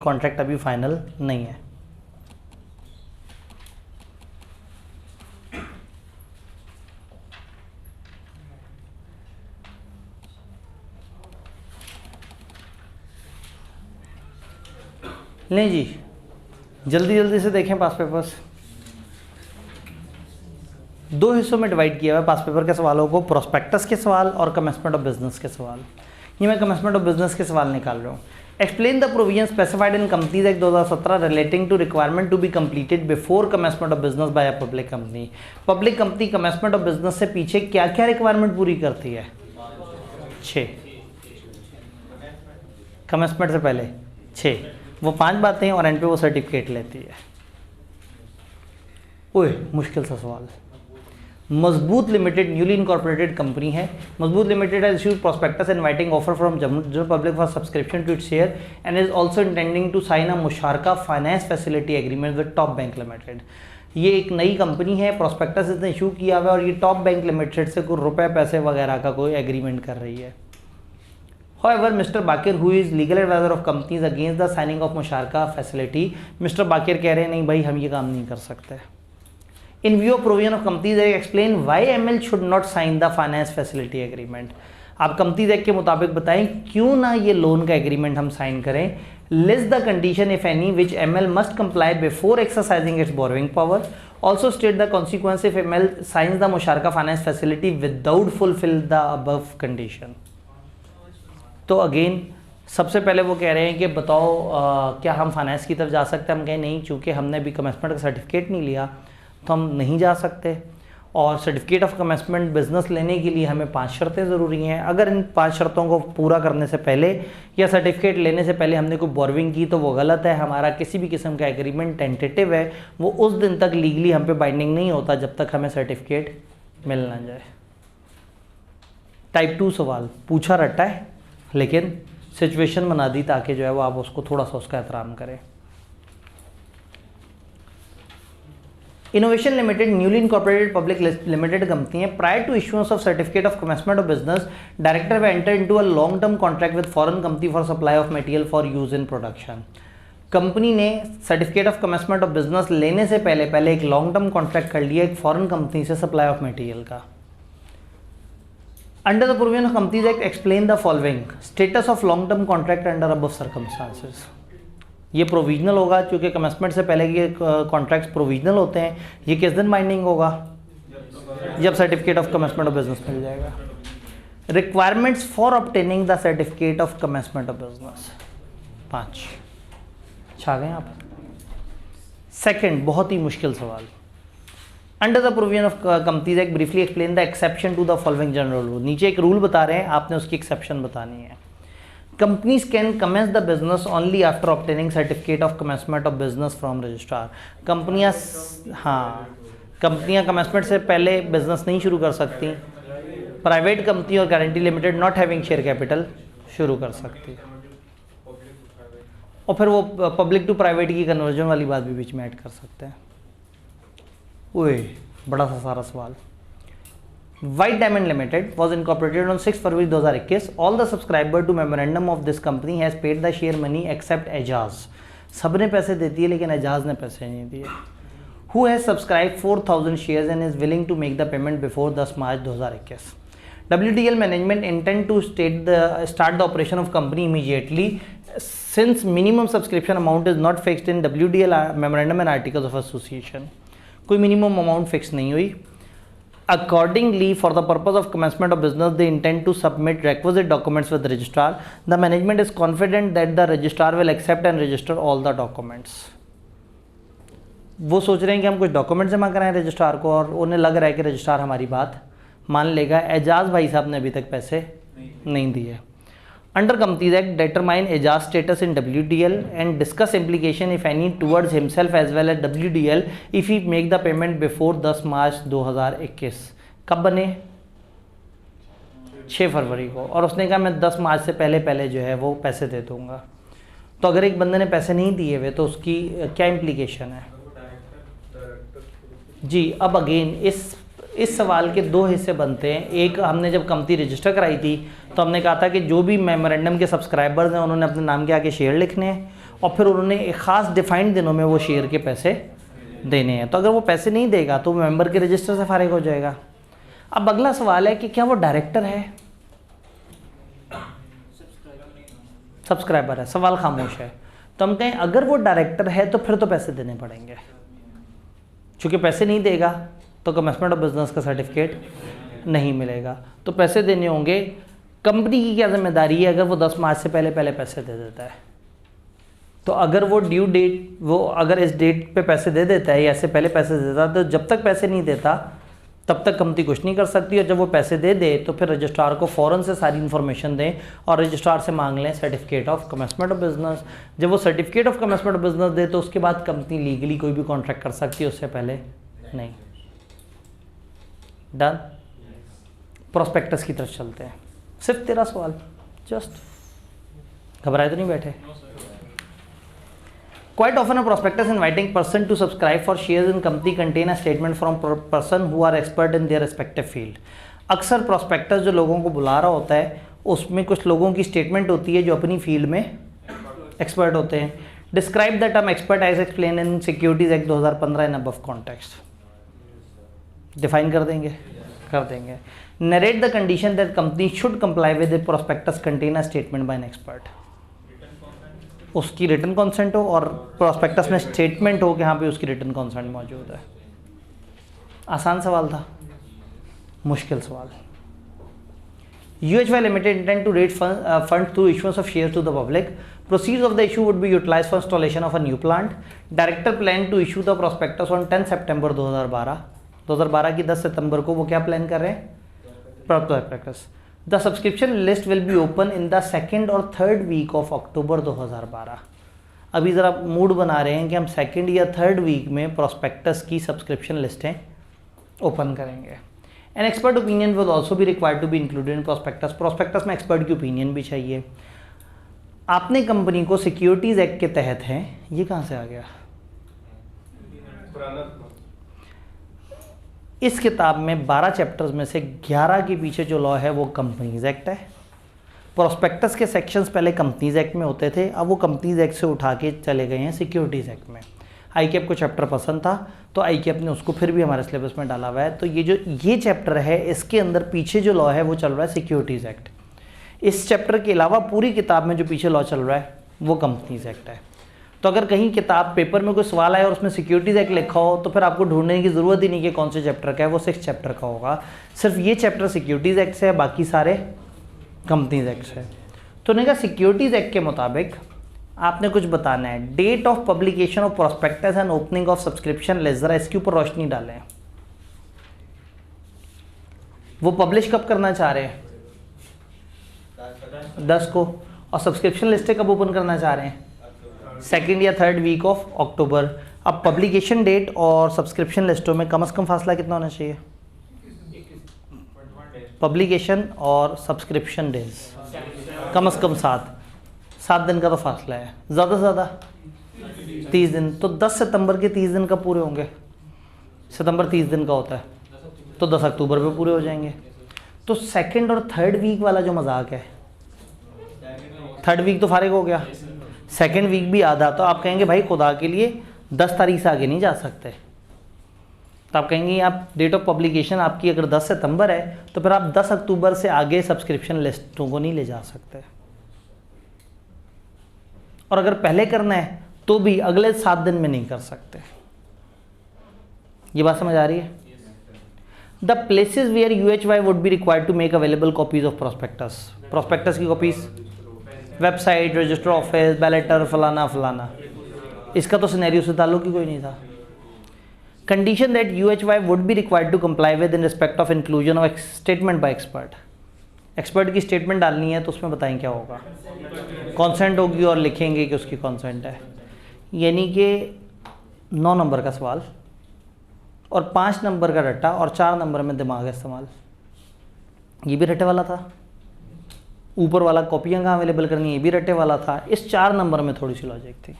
Contract अभी final नहीं है। नहीं जी, जल्दी जल्दी से देखें पास पेपर्स। दो हिस्सों में डिवाइड किया हुआ है पास पेपर के सवालों को, प्रोस्पेक्टस के सवाल और कमेंसमेंट ऑफ बिजनेस के सवाल। ये मैं कमेंसमेंट ऑफ बिजनेस के सवाल निकाल रहा हूँ। Explain the provision specified in companies act 2017 relating to requirement to be completed before commencement of business by a public company. Public company commencement of business से पीछे क्या क्या रिक्वायरमेंट पूरी करती है? 6। कमेंसमेंट से पहले 6, वो 5 बातें और एंड पे वो सर्टिफिकेट लेती है। ओए मुश्किल सा सवाल। मजबूत लिमिटेड न्यूली इनकॉर्पोरेटेड कंपनी है। Mazboot limited has issued prospectus inviting offer from general public for subscription to its share and is also intending to sign a musharaka finance facility agreement with top bank limited. ये एक नई company है, prospectus इसने issue किया हुआ है और ये टॉप बैंक लिमिटेड से कोई रुपए पैसे वगैरह का कोई एग्रीमेंट कर रही है। However, Mr. Bakir, who is legal advisor of companies against the signing of मुशारका facility, Mr. Bakir कह रहे हैं नहीं भाई हम ये काम नहीं कर सकते। In view of provision of Companies Act, explain why ML should not sign the finance facility agreement। आप कंपनीज एक्ट के मुताबिक बताएं क्यों ना ये लोन का एग्रीमेंट हम साइन करें। List the condition if any which ML must comply before exercising its borrowing power। Also state the consequence if ML signs the मुशारका finance facility without fulfill the above condition। तो again सबसे पहले वो कह रहे हैं कि बताओ क्या हम फाइनेंस की तरफ जा सकते हैं? हम कहें नहीं, चूँकि हमने अभी कमेंसमेंट का सर्टिफिकेट नहीं लिया तो हम नहीं जा सकते। और सर्टिफिकेट ऑफ कमेंसमेंट बिजनेस लेने के लिए हमें 5 शर्तें ज़रूरी हैं। अगर इन 5 शर्तों को पूरा करने से पहले या सर्टिफिकेट लेने से पहले हमने कोई बोरविंग की तो वो गलत है। हमारा किसी भी किस्म का एग्रीमेंट टेंटेटिव है, वो उस दिन तक लीगली हम पे बाइंडिंग नहीं होता जब तक हमें सर्टिफिकेट मिल ना जाए। टाइप 2 सवाल पूछा रटा है लेकिन सिचुएशन बना दी ताकि जो है वो आप उसको थोड़ा सा उसका एहतराम करें। Innovation limited newly incorporated public limited company है। Prior to issuance of certificate of commencement of business, director way enter into a long term contract with foreign company for supply of material for use in production. Company ने certificate of commencement of business लेने से पहले एक long term contract कर लिया एक foreign company से supply of material का। Under the provision of Companies Act, explain the following: status of long-term contract under above circumstances। ये प्रोविजनल होगा क्योंकि कमेंसमेंट से पहले के कॉन्ट्रैक्ट्स प्रोविजनल होते हैं। ये किस दिन बाइंडिंग होगा? जब certificate of commencement of business मिल जाएगा। Requirements for obtaining the certificate of commencement of business 5 छा गए आप। सेकंड बहुत ही मुश्किल सवाल। Under the provision of companies act briefly explain the exception to the following general rule. नीचे एक रूल बता रहे हैं, आपने उसकी एक्सेप्शन बतानी है। Companies can commence the business only after obtaining certificate of commencement of business from registrar. कंपनियां कमेंसमेंट से पहले बिजनेस नहीं शुरू कर सकती। प्राइवेट कंपनी और guarantee limited not having share capital शुरू कर सकती है। और फिर वो पब्लिक टू प्राइवेट की कन्वर्जन वाली बात भी बीच में ऐड कर सकते हैं। ओए बड़ा सा सारा सवाल। White diamond limited was incorporated on 6 February 2021। All the subscriber to memorandum of this company has paid the share money except Ejaz. सबने पैसे देती है लेकिन एजाज ने पैसे नहीं दिए। Who has subscribe 4000 shares and is willing to make the payment before 10 March 2021। WDL management intend to start the operation of company immediately since minimum subscription amount is not fixed in WDL memorandum and articles of association. कोई minimum amount fix नहीं हुई। Accordingly for the purpose of commencement of business they intend to submit requisite documents with registrar. The management is confident that the registrar will accept and register all the documents. वो सोच रहे हैं कि हम कुछ document जमा कराएं registrar को और उन्हें लग रहा है कि रजिस्ट्रार हमारी बात मान लेगा। एजाज भाई साहब ने अभी तक पैसे नहीं दिए। Under Companies Act, determine Ajaz status in WDL and discuss implication if any towards himself as well as WDL if he make the payment before 10 March 2021। कब बने? 6 फरवरी को। और उसने कहा मैं 10 मार्च से पहले जो है वो पैसे दे दूंगा। तो अगर एक बंदे ने पैसे नहीं दिए हुए तो उसकी क्या इम्प्लीकेशन है? जी अब अगेन इस सवाल के 2 हिस्से बनते हैं। एक, हमने जब कंपनी रजिस्टर कराई थी तो हमने कहा था कि जो भी मेमोरेंडम के सब्सक्राइबर्स हैं उन्होंने अपने नाम के आगे शेयर लिखने हैं और फिर उन्होंने एक ख़ास डिफाइंड दिनों में वो शेयर के पैसे देने हैं। तो अगर वो पैसे नहीं देगा तो मेंबर के रजिस्टर से फारिग हो जाएगा। अब अगला सवाल है कि क्या वो डायरेक्टर है, सब्सक्राइबर है? सवाल खामोश है। तो हम कहें अगर वो डायरेक्टर है तो फिर तो पैसे देने पड़ेंगे, चूँकि पैसे नहीं देगा तो कमेंसमेंट ऑफ बिजनेस का सर्टिफिकेट नहीं मिलेगा, तो पैसे देने होंगे। कंपनी की क्या जिम्मेदारी है अगर वो 10 मार्च से पहले पैसे दे देता है? तो अगर वो ड्यू डेट, वो अगर इस डेट पे पैसे दे देता है या इससे पहले पैसे देता है, तो जब तक पैसे नहीं देता तब तक कंपनी कुछ नहीं कर सकती। और जब वो पैसे दे दे तो फिर रजिस्ट्रार को फ़ौरन से सारी इन्फॉर्मेशन दें और रजिस्ट्रार से मांग लें certificate of commencement of business. जब वो certificate of commencement of business दे तो उसके बाद कंपनी लीगली कोई भी कॉन्ट्रैक्ट कर सकती है, उससे पहले नहीं। डन। प्रोस्पेक्टस की तरफ चलते हैं। सिर्फ 13 सवाल, जस्ट घबराए तो नहीं बैठे। Quite often a prospectus inviting person to subscribe for shares in company contain a statement from person who are expert in their respective field। अक्सर prospectus जो लोगों को बुला रहा होता है उसमें कुछ लोगों की स्टेटमेंट होती है जो अपनी फील्ड में एक्सपर्ट होते हैं। Describe the term expert as explain in securities act 2015 in above context. Define कर देंगे। Narrate the condition that company should comply with the prospectus contain a statement by an expert. उसकी written consent हो और prospectus में statement हो कि हाँ भी उसकी रिटन कॉन्सेंट मौजूद है। आसान सवाल था, मुश्किल सवाल। UHY Limited intend to raise funds through issuance of shares to the public. Proceeds of the issue would be utilized for installation of a new plant. Director planned to issue the prospectus on 10 September 2012 की 10 सितंबर को वो क्या plan कर रहे हैं? prospectus. The subscription list will be open in the second और third week of October 2012। अभी ज़रा मूड बना रहे हैं कि हम सेकेंड या थर्ड वीक में प्रोस्पेक्टस की सब्सक्रिप्शन लिस्टें ओपन करेंगे। An expert opinion will also भी required to be included in prospectus. Prospectus में एक्सपर्ट की ओपिनियन भी चाहिए। आपने कंपनी को सिक्योरिटीज़ एक्ट के तहत हैं, ये कहाँ से आ गया? इस किताब में 12 चैप्टर्स में से 11 के पीछे जो लॉ है वो कंपनीज एक्ट है। प्रोस्पेक्टस के सेक्शंस पहले कंपनीज एक्ट में होते थे, अब वो कंपनीज एक्ट से उठा के चले गए हैं सिक्योरिटीज़ एक्ट में। आईकेएप को चैप्टर पसंद था तो आईकेएप ने उसको फिर भी हमारे सिलेबस में डाला हुआ है। तो ये चैप्टर है, इसके अंदर पीछे जो लॉ है वो चल रहा है सिक्योरिटीज़ एक्ट। इस चैप्टर के अलावा पूरी किताब में जो पीछे लॉ चल रहा है वो कंपनीज एक्ट है। तो अगर कहीं किताब पेपर में कोई सवाल आए और उसमें सिक्योरिटीज़ एक्ट लिखा हो तो फिर आपको ढूंढने की ज़रूरत ही नहीं कि कौन से चैप्टर का है, वो 6 चैप्टर का होगा। सिर्फ ये चैप्टर सिक्योरिटीज़ एक्ट से है, बाकी सारे कंपनीज एक्ट से। तो नहीं कहा सिक्योरिटीज़ एक्ट के मुताबिक आपने कुछ बताना है। Date of publication of prospectus and opening of subscription list, ज़रा इसके ऊपर रोशनी डालें। वो पब्लिश कब करना चाह रहे हैं? 10 को। और सब्सक्रिप्शन लिस्टें कब ओपन करना चाह रहे हैं? सेकेंड या थर्ड वीक ऑफ अक्टूबर। अब पब्लिकेशन डेट और सब्सक्रिप्शन लिस्टों में कम से कम फासला कितना होना चाहिए? पब्लिकेशन और सब्सक्रिप्शन डेज कम से कम 7 दिन का तो फासला है, ज़्यादा से ज़्यादा 30 दिन। तो 10 सितंबर के 30 दिन कब पूरे होंगे? सितंबर 30 दिन का होता है तो 10 अक्टूबर पे पूरे हो जाएंगे। तो सेकंड और थर्ड वीक वाला जो मजाक है, थर्ड वीक तो फारिग हो गया, सेकंड वीक भी आधा। तो आप कहेंगे भाई खुदा के लिए 10 तारीख से आगे नहीं जा सकते। तो आप कहेंगे आप डेट ऑफ पब्लिकेशन आपकी अगर 10 सितंबर है तो फिर आप 10 अक्टूबर से आगे सब्सक्रिप्शन लिस्टों को नहीं ले जा सकते। और अगर पहले करना है तो भी अगले 7 दिन में नहीं कर सकते। ये बात समझ आ रही है? The places where UHY would be required to make available copies of prospectus. Prospectus की कॉपीज वेबसाइट, रजिस्टर ऑफिस, बैलेटर, फलाना। इसका तो सिनेरियो से ताल्लुक ही कोई नहीं था। Condition that UHY would be required to comply with in respect of inclusion of statement by expert. Expert की स्टेटमेंट डालनी है तो उसमें बताएं क्या होगा? कॉन्सेंट होगी और लिखेंगे कि उसकी कॉन्सेंट है। यानी कि 9 नंबर का सवाल और 5 नंबर का रट्टा और 4 नंबर में दिमाग इस्तेमाल। ये भी रट्टे वाला था। ऊपर वाला कॉपियाँ कहाँ अवेलेबल करनी, ये भी रट्टे वाला था। इस 4 नंबर में थोड़ी सी लॉजिक थी।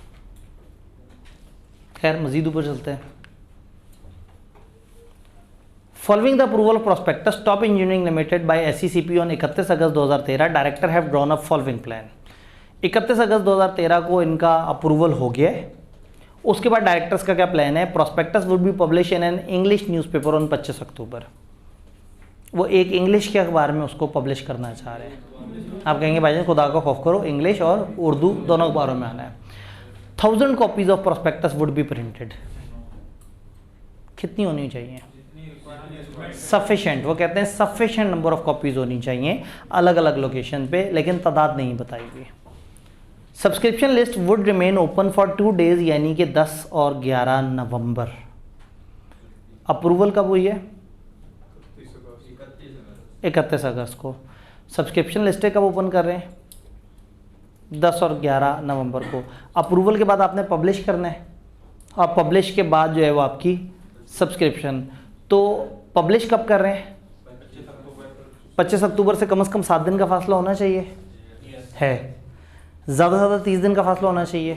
खैर मजीद ऊपर चलते हैं। Following the approval of prospectus top engineering limited by SECP on 31 August 2013 director have drawn up following plan. 31 अगस्त 2013 को इनका अप्रूवल हो गया है। उसके बाद डायरेक्टर्स का क्या प्लान है, prospectus would be publish in an English newspaper on 25 अक्टूबर। वो एक इंग्लिश के अखबार में उसको पब्लिश करना चाह रहे हैं। आप कहेंगे भाईजान खुदा का खौफ करो, इंग्लिश और उर्दू दोनों अखबारों में आना है। 1000 copies of prospectus would be printed. कितनी होनी चाहिए, सफिशेंट, वो कहते हैं सफिशेंट नंबर ऑफ कॉपीज होनी चाहिए अलग अलग लोकेशन पे, लेकिन तादाद नहीं बताई गई। Subscription list would remain open for 2 days, यानी कि 10 और 11 नवंबर। अप्रूवल कब हुई है, 31 अगस्त को। सब्सक्रिप्शन लिस्टें कब ओपन कर रहे हैं, 10 और 11 नवंबर को। अप्रूवल के बाद आपने पब्लिश करना है, और पब्लिश के बाद जो है वो आपकी सब्सक्रिप्शन। तो पब्लिश कब कर रहे हैं, 25 अक्टूबर से कम 7 दिन का फासला होना चाहिए है, ज़्यादा से ज़्यादा 30 दिन का फासला होना चाहिए,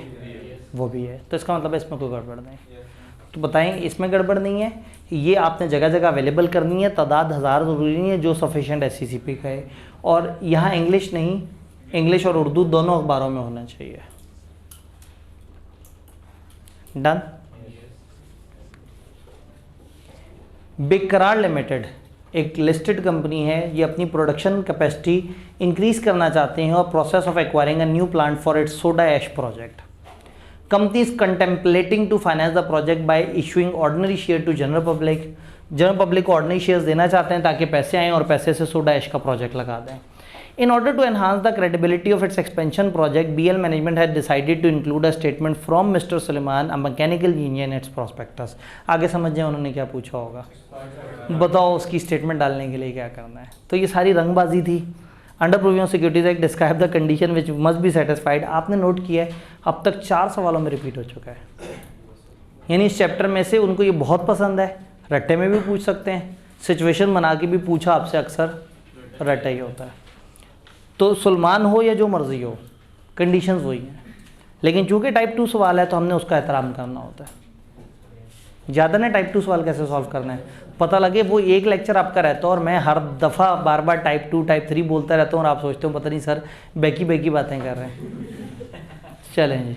वो भी है। तो इसका मतलब है इसमें कोई गड़बड़ नहीं। तो बताएं इसमें गड़बड़ नहीं है, ये आपने जगह जगह अवेलेबल करनी है। तादाद 1000 ज़रूरी नहीं है, जो सफिशेंट SCCP का है। और यहाँ इंग्लिश नहीं, इंग्लिश और उर्दू दोनों अखबारों में होना चाहिए। डन। बेकरार लिमिटेड एक लिस्टेड कंपनी है, ये अपनी प्रोडक्शन कैपेसिटी इंक्रीज करना चाहते हैं और process of acquiring a new plant for its soda ash project. Company is contemplating to finance the project by issuing ordinary share to general public. General public को ordinary shares देना चाहते हैं ताकि पैसे आएँ और पैसे से सोडा ऐश का प्रोजेक्ट लगा दें। In order to enhance the credibility of its expansion project, BL management had decided to include a statement from Mr. Suleiman, a mechanical engineer, in its prospectus. आगे समझ जाए उन्होंने क्या पूछा होगा, बताओ उसकी स्टेटमेंट डालने के लिए क्या करना है। तो ये सारी रंगबाजी थी। Under provision securities act describe the condition which must be satisfied. आपने नोट किया है अब तक 4 सवालों में रिपीट हो चुका है, यानी इस चैप्टर में से उनको ये बहुत पसंद है। रट्टे में भी पूछ सकते हैं, सिचुएशन बना के भी पूछा आपसे, अक्सर रट्टा ही होता है। तो सुलेमान हो या जो मर्जी हो, कंडीशंस वही हैं। लेकिन चूंकि टाइप 2 सवाल है तो हमने उसका एहतराम करना होता है। ज़्यादा ने टाइप 2 सवाल कैसे सॉल्व करना है, पता लगे वो एक लेक्चर आपका रहता है और मैं हर दफ़ा बार बार टाइप 2 टाइप 3 बोलता रहता हूँ और आप सोचते हो पता नहीं सर बैकी बातें कर रहे हैं। चलें जी।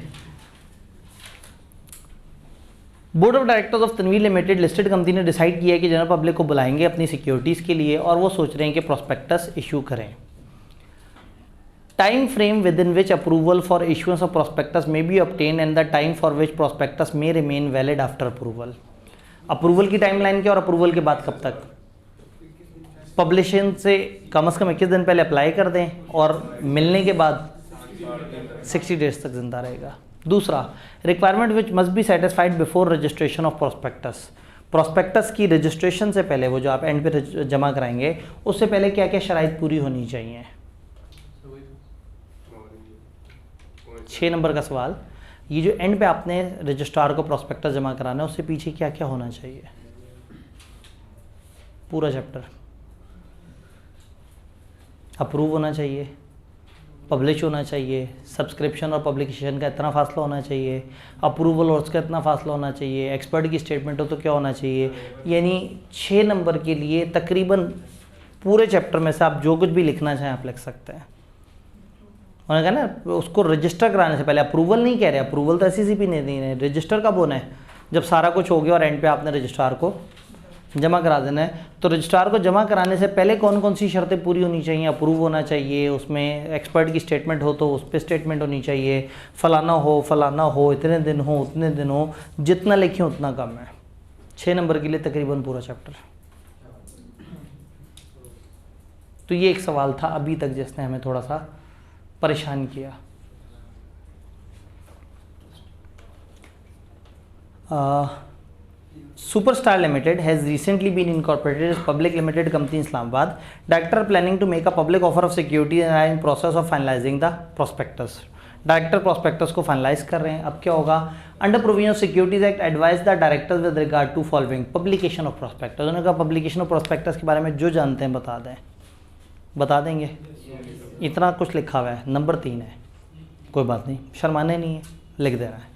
Board of directors of Tanveer limited listed company ने डिसाइड किया है कि जनरल पब्लिक को बुलाएंगे अपनी सिक्योरिटीज़ के लिए, और वो सोच रहे हैं कि प्रोस्पेक्टस इशू करें। Time frame within which approval for issuance of prospectus may be obtained and the time for which prospectus may remain valid after approval. Approval की टाइमलाइन क्या और अप्रूवल के बाद कब तक? पब्लिशन से कम 21 दिन पहले अप्लाई कर दें और मिलने के बाद 60 डेज तक जिंदा रहेगा। दूसरा, requirement which must be satisfied before registration of prospectus. Prospectus की रजिस्ट्रेशन से पहले, वो जो आप एंड पे जमा कराएंगे, उससे पहले क्या क्या शराइत पूरी होनी चाहिए। 6 नंबर का सवाल, ये जो एंड पे आपने रजिस्ट्रार को प्रोस्पेक्टस जमा कराना है उससे पीछे क्या क्या होना चाहिए। पूरा चैप्टर अप्रूव होना चाहिए, पब्लिश होना चाहिए, सब्सक्रिप्शन और पब्लिकेशन का इतना फासला होना चाहिए, अप्रूवल और उसका इतना फासला होना चाहिए, एक्सपर्ट की स्टेटमेंट हो तो क्या होना चाहिए। यानी 6 नंबर के लिए तकरीबन पूरे चैप्टर में से आप जो कुछ भी लिखना चाहें आप लिख सकते हैं। उन्होंने कहा ना उसको रजिस्टर कराने से पहले, अप्रूवल नहीं कह रहे, अप्रूवल तो SCCP नहीं दी है, रजिस्टर कब होना है, जब सारा कुछ हो गया और एंड पे आपने रजिस्ट्रार को जमा करा देना है। तो रजिस्ट्रार को जमा कराने से पहले कौन कौन सी शर्तें पूरी होनी चाहिए, अप्रूव होना चाहिए, उसमें एक्सपर्ट की स्टेटमेंट हो तो उस पर स्टेटमेंट होनी चाहिए, फलाना हो, इतने दिन हो, उतने दिन हो, जितना लिखें उतना कम है। 6 नंबर के लिए तकरीबन पूरा चैप्टर। तो ये एक सवाल था अभी तक जिसने हमें थोड़ा सा परेशान किया। Superstar Limited has recently been incorporated as public limited company in Islamabad. Director planning to make a public offer of security and are in process of finalizing the prospectus. Director prospectus को finalize कर रहे हैं। अब क्या होगा, under provision of securities act advise the directors with regard to following publication of prospectus. उन्होंने कहा publication of prospectus के बारे में जो जानते हैं बता दें, बता देंगे। इतना कुछ लिखा हुआ है, नंबर 3 है, कोई बात नहीं, शर्माने नहीं है, लिख देना है।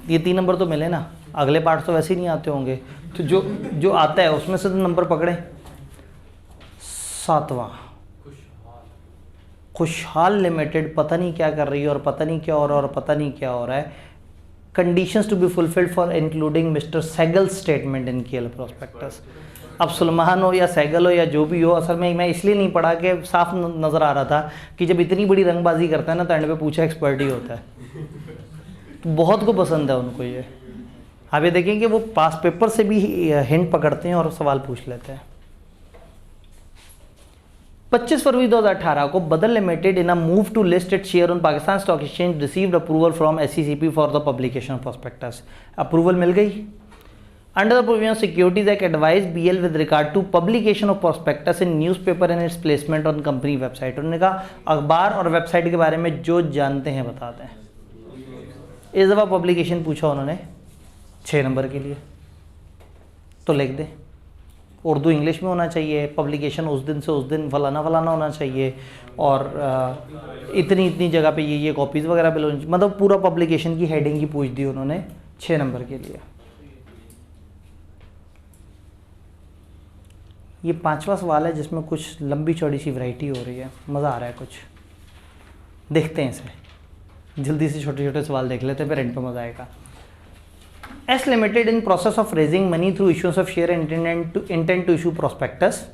ये 3 नंबर तो मिले ना, अगले पार्ट तो वैसे ही नहीं आते होंगे, तो जो आता है उसमें से तो नंबर पकड़े। 7वां खुशहाल लिमिटेड पता नहीं क्या कर रही है और पता नहीं क्या हो रहा है और पता नहीं क्या हो रहा है। Conditions to be fulfilled for including mister Sehgal statement in KL prospectus. अब सुलेमान हो या सहगल हो या जो भी हो, असल में मैं इसलिए नहीं पढ़ा कि साफ नज़र आ रहा था कि जब इतनी बड़ी रंगबाजी करता है ना तो एंड पे पूछा एक्सपर्ट ही होता है। तो बहुत को पसंद है उनको ये। आप ये देखें कि वो पास पेपर से भी हिंट पकड़ते हैं और सवाल पूछ लेते हैं। 25 फरवरी 2018 को बदल limited in a move to list it share on Pakistan stock exchange received approval from SCCP for the publication prospectus. Approval मिल गई। Under the provision of securities act advise BL with regard to publication of prospectus in newspaper and its placement on company website. उन्होंने कहा अखबार और website के बारे में जो जानते हैं बताते हैं। इस दफ़ा पब्लिकेशन पूछा उन्होंने 6 नंबर के लिए, तो लिख दे। उर्दू इंग्लिश में होना चाहिए, पब्लिकेशन उस दिन से उस दिन फलाना फलाना होना चाहिए, और इतनी इतनी जगह पे ये कॉपीज़ वगैरह पे होनी चाहिए। मतलब पूरा पब्लिकेशन की हेडिंग ही पूछ दी उन्होंने 6 नंबर के लिए। ये 5वां सवाल है जिसमें कुछ लंबी चौड़ी सी वैरायटी हो रही है, मज़ा आ रहा है कुछ। देखते हैं इसे, जल्दी से छोटे छोटे सवाल देख लेते हैं, फिर एंड पे मज़ा आएगा। S limited in process of raising money through issuance of share intent to issue prospectus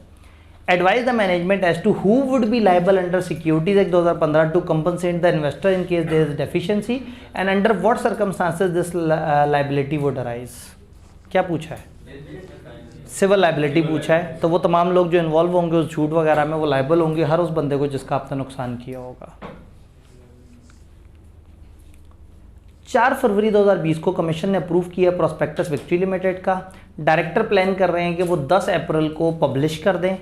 advise the management as to who would be liable under securities act 2015 to compensate the investor in case there is deficiency and under what circumstances this liability would arise. क्या पूछा है? Civil liability पूछा है। तो वो तमाम लोग जो इन्वॉल्व होंगे उस झूठ वगैरह में वो लाइबल होंगे, हर उस बंदे को जिसका आपने नुकसान किया होगा। 4 फरवरी 2020 को कमीशन ने अप्रूव किया प्रोस्पेक्टस विक्ट्री लिमिटेड का। डायरेक्टर प्लान कर रहे हैं कि वो 10 अप्रैल को पब्लिश कर दें।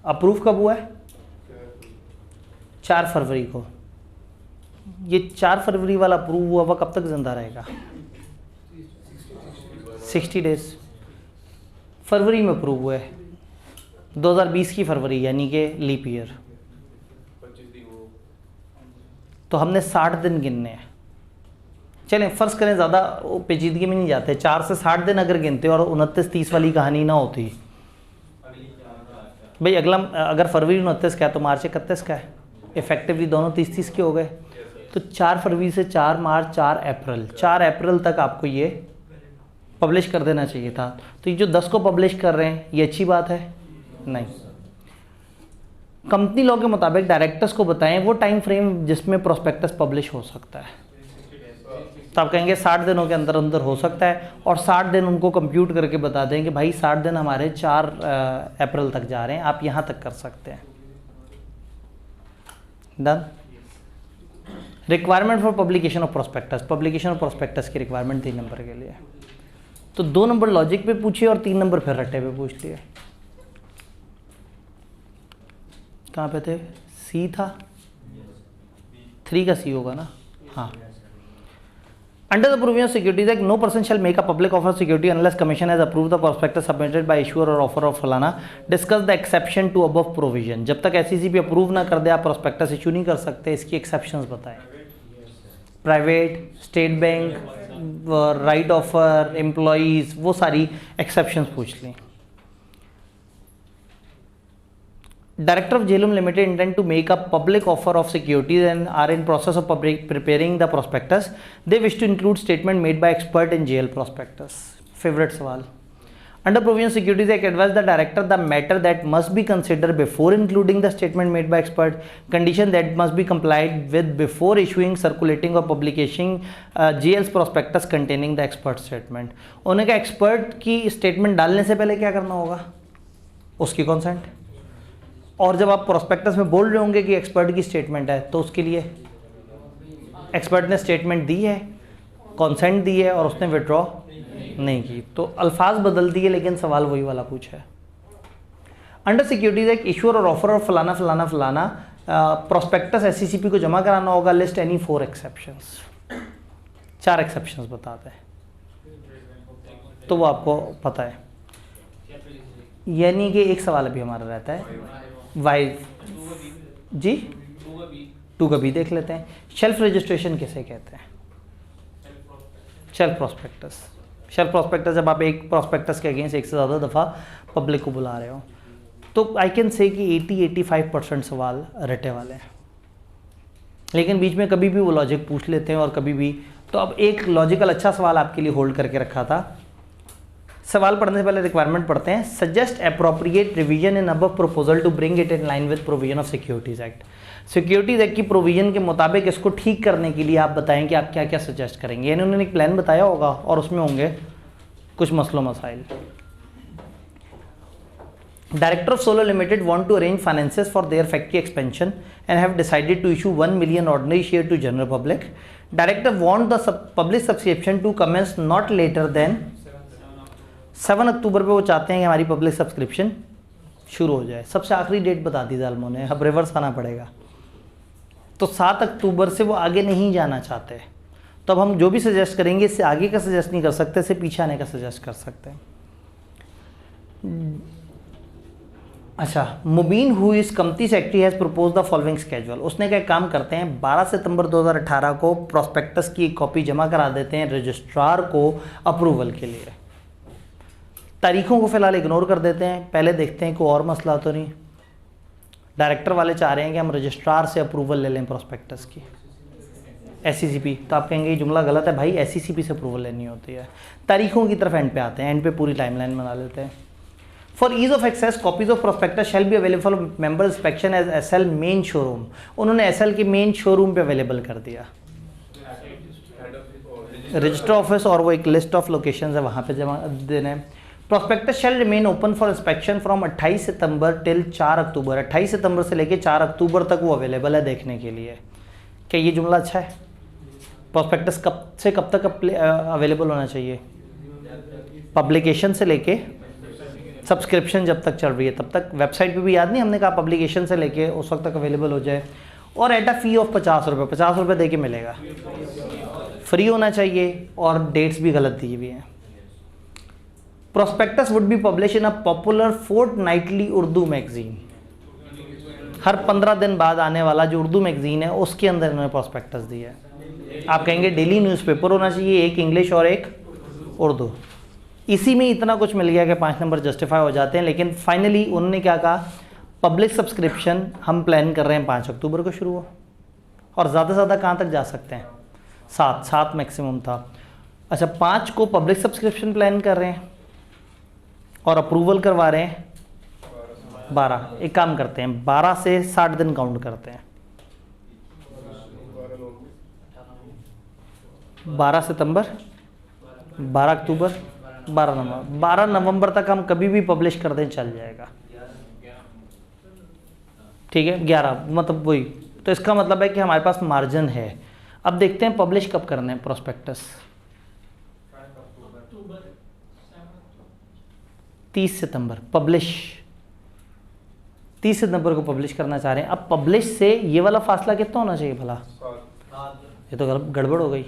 अप्रूव कब हुआ है? 4 फरवरी को। ये 4 फरवरी वाला अप्रूव हुआ कब तक जिंदा रहेगा? 60 डेज। फरवरी में अप्रूव हुआ है, 2020 की फरवरी, यानी कि लीप ईयर। तो हमने 60 दिन गिनने हैं। चलें फ़र्ज़ करें ज़्यादा पेचीदगी में नहीं जाते, 4 से 60 दिन अगर गिनते और 29-30 वाली कहानी ना होती भाई, अगला अगर फरवरी 29 का है तो मार्च 31 का है, इफेक्टिवली दोनों 30-30 के हो गए। तो 4 फरवरी से 4 मार्च 4 अप्रैल तक आपको ये पब्लिश कर देना चाहिए था। तो ये जो 10 को पब्लिश कर रहे हैं ये अच्छी बात है? नहीं। कंपनी लॉ के मुताबिक डायरेक्टर्स को बताएं वो टाइम फ्रेम जिसमें प्रोस्पेक्टस पब्लिश हो सकता है। तो आप कहेंगे 60 दिनों के अंदर अंदर हो सकता है, और 60 दिन उनको कंप्यूट करके बता दें कि भाई 60 दिन हमारे 4 अप्रैल तक जा रहे हैं, आप यहाँ तक कर सकते हैं। Done. Requirement for publication of prospectus. Publication of prospectus की रिक्वायरमेंट 3 नंबर के लिए। तो 2 नंबर लॉजिक पे पूछे और 3 नंबर फिर रट्टे पे पूछ लिए। कहाँ पे थे? सी था, 3 का सी होगा ना? हाँ। Under the provision of Securities Act, no person shall make a public offer of security unless Commission has approved the prospectus submitted by issuer or offer of फलाना. Discuss the exception to above provision. जब तक SECP approve ना कर दे आप prospectus issue नहीं कर सकते। इसकी एक्सेप्शंस बताएं। Private, state bank, right offer, employees, वो सारी एक्सेप्शंस पूछ लें। Director of JLUM Limited intend to make a public offer of securities and are in process of preparing the prospectus. They wish to include statement made by expert in JL prospectus. Favorite सवाल। Under provision securities act advise the director the matter that must be considered before including the statement made by expert, condition that must be complied with before issuing, circulating or publishing JL's prospectus containing the expert statement. उन्हें क्या expert की statement डालने से पहले क्या करना होगा? उसकी consent। और जब आप प्रोस्पेक्टस में बोल रहे होंगे कि एक्सपर्ट की स्टेटमेंट है तो उसके लिए एक्सपर्ट ने स्टेटमेंट दी है, कंसेंट दी है और उसने विड्रॉ नहीं की। तो अल्फाज बदल दिए लेकिन सवाल वही वाला पूछा है। अंडर सिक्योरिटीज एक्ट इशूअर और ऑफर और फलाना फलाना फलाना प्रोस्पेक्टस एससीसीपी को जमा कराना होगा। List any 4 exceptions. 4 एक्सेप्शंस बताते हैं तो वो आपको पता है। यानी कि एक सवाल अभी हमारा रहता है वाई जी 2 का बी देख लेते हैं। शेल्फ रजिस्ट्रेशन किसे कहते हैं? Shelf prospectus. शेल्फ प्रोस्पेक्टस जब आप एक प्रोस्पेक्टस के अगेंस्ट एक से ज़्यादा दफ़ा पब्लिक को बुला रहे हो। तो आई कैन से कि 80-85% सवाल रटे वाले हैं। लेकिन बीच में कभी भी वो लॉजिक पूछ लेते हैं और कभी भी। तो अब एक लॉजिकल अच्छा सवाल आपके लिए होल्ड करके रखा था। सवाल पढ़ने से पहले रिक्वायरमेंट पढ़ते हैं। Suggest appropriate revision in above proposal to bring it in line with provision of securities act. Securities act की प्रोविजन के मुताबिक इसको ठीक करने के लिए आप बताएं कि आप क्या क्या सजेस्ट करेंगे। यानी उन्होंने एक प्लान बताया होगा और उसमें होंगे कुछ मसलों मसाइल। Director of Solar Limited want to arrange finances for their factory expansion and have decided to issue 1 million ordinary share to general public. Director want the public subscription to commence not later than 7 अक्टूबर पे वो चाहते हैं कि हमारी public subscription शुरू हो जाए। सबसे आखिरी डेट बता दी जालमों ने, अब रिवर्स आना पड़ेगा। तो 7 अक्टूबर से वो आगे नहीं जाना चाहते। तो अब हम जो भी सजेस्ट करेंगे इससे आगे का सजेस्ट नहीं कर सकते, इससे पीछे आने का सजेस्ट कर सकते हैं। अच्छा, मुबीन हु इस company secretary has propose the following schedule. उसने क्या काम करते हैं, 12 सितंबर 2018 को प्रोस्पेक्टस की एक कॉपी जमा करा देते हैं रजिस्ट्रार को अप्रूवल के लिए। तारीखों को फिलहाल इग्नोर कर देते हैं, पहले देखते हैं कोई और मसला तो नहीं। डायरेक्टर वाले चाह रहे हैं कि हम रजिस्ट्रार से अप्रूवल ले लें प्रोस्पेक्टस की, SCCP। तो आप कहेंगे ये जुमला गलत है भाई, SCCP से अप्रूवल लेनी होती है। तारीखों की तरफ एंड पे आते हैं, एंड पे पूरी टाइमलाइन बना लेते हैं। For ease of access copies of prospectus shall be available for member inspection as SL main showroom. उन्होंने SL के मेन शोरूम पे अवेलेबल कर दिया, रजिस्टर ऑफिस, और वो एक लिस्ट ऑफ लोकेशंस है वहाँ पे जमा देना है। Prospectus shall remain open for inspection from 28 September till 4 October. 28 सितंबर से लेकर 4 अक्टूबर तक वो अवेलेबल है देखने के लिए। क्या ये जुमला अच्छा है? प्रोस्पेक्टस कब से कब तक अवेलेबल होना चाहिए? पब्लिकेशन से लेके सब्सक्रिप्शन जब तक चल रही है तब तक। वेबसाइट पे भी याद नहीं हमने कहा पब्लिकेशन से लेके उस वक्त तक अवेलेबल हो जाए। और एट अ फी ऑफ 50 रुपये, 50 रुपये दे के मिलेगा, फ्री होना चाहिए, और डेट्स भी गलत दी हुई हैं। Prospectus would be publish in a popular fortnightly Urdu magazine. हर 15 दिन बाद आने वाला जो उर्दू मैगजीन है उसके अंदर इन्होंने प्रोस्पेक्टस दिया है। आप कहेंगे डेली न्यूज़पेपर होना चाहिए, एक इंग्लिश और एक उर्दू। इसी में इतना कुछ मिल गया कि 5 नंबर जस्टिफाई हो जाते हैं। लेकिन फाइनली उन्होंने क्या कहा, पब्लिक सब्सक्रिप्शन हम प्लान कर रहे हैं 5 अक्टूबर को शुरू हो, और ज़्यादा से ज़्यादा कहाँ तक जा सकते हैं? 7 मैक्सिमम था। अच्छा, 5 को पब्लिक सब्सक्रिप्शन प्लान कर रहे हैं और अप्रूवल करवा रहे हैं 12। एक काम करते हैं, 12 से 60 दिन काउंट करते हैं। 12 सितंबर, 12 अक्टूबर, 12 नवंबर। 12 नवंबर तक हम कभी भी पब्लिश कर दें चल जाएगा, ठीक है। 11 मतलब वही। तो इसका मतलब है कि हमारे पास मार्जिन है। अब देखते हैं पब्लिश कब करना है प्रोस्पेक्टस। 30 सितंबर पब्लिश, 30 सितंबर को पब्लिश करना चाह रहे हैं। अब पब्लिश से ये वाला फासला कितना होना चाहिए भला? ये तो गड़बड़ हो गई।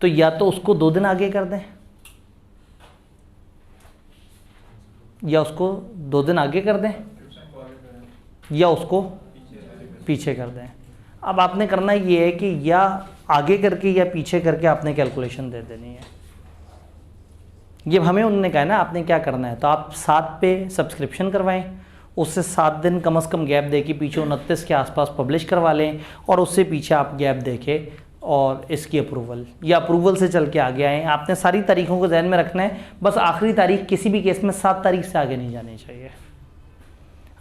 तो या तो उसको 2 दिन आगे कर दें, या उसको 2 दिन आगे कर दें, या उसको पीछे कर दें। अब आपने करना ये है कि या आगे करके या पीछे करके आपने कैलकुलेशन दे देनी है। ये हमें उन्होंने कहा है ना आपने क्या करना है। तो आप 7 पे सब्सक्रिप्शन करवाएं, उससे 7 दिन कम से कम गैप दे के पीछे 29 के आसपास पब्लिश करवा लें, और उससे पीछे आप गैप दे के और इसकी अप्रूवल या अप्रूवल से चल के आगे आएँ। आपने सारी तारीखों को ध्यान में रखना है, बस आखिरी तारीख किसी भी केस में 7 तारीख से आगे नहीं जानी चाहिए।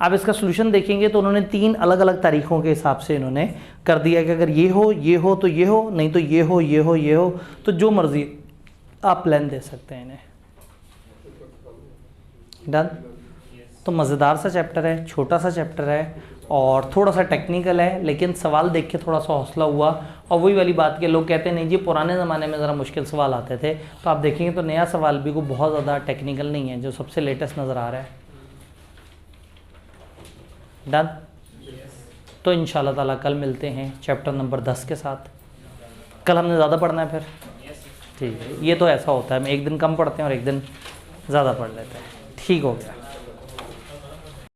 आप इसका सोल्यूशन देखेंगे तो उन्होंने 3 अलग अलग तारीखों के हिसाब से इन्होंने कर दिया कि अगर ये हो तो ये हो, नहीं तो ये हो, तो जो मर्जी आप प्लान दे सकते हैं इन्हें। डन। तो मज़ेदार सा चैप्टर है, छोटा सा चैप्टर है और थोड़ा सा टेक्निकल है, लेकिन सवाल देख के थोड़ा सा हौसला हुआ। और वही वाली बात के लोग कहते हैं नहीं जी पुराने ज़माने में ज़रा मुश्किल सवाल आते थे, तो आप देखेंगे तो नया सवाल भी को बहुत ज़्यादा टेक्निकल नहीं है, जो सबसे लेटेस्ट नज़र आ रहा है। डन। तो इंशाल्लाह ताला कल मिलते हैं चैप्टर नंबर 10 के साथ। कल हमने ज़्यादा पढ़ना है फिर, ठीक है। ये तो ऐसा होता है, हम एक दिन कम पढ़ते हैं और एक दिन ज़्यादा पढ़ लेते हैं, ठीक हो गया।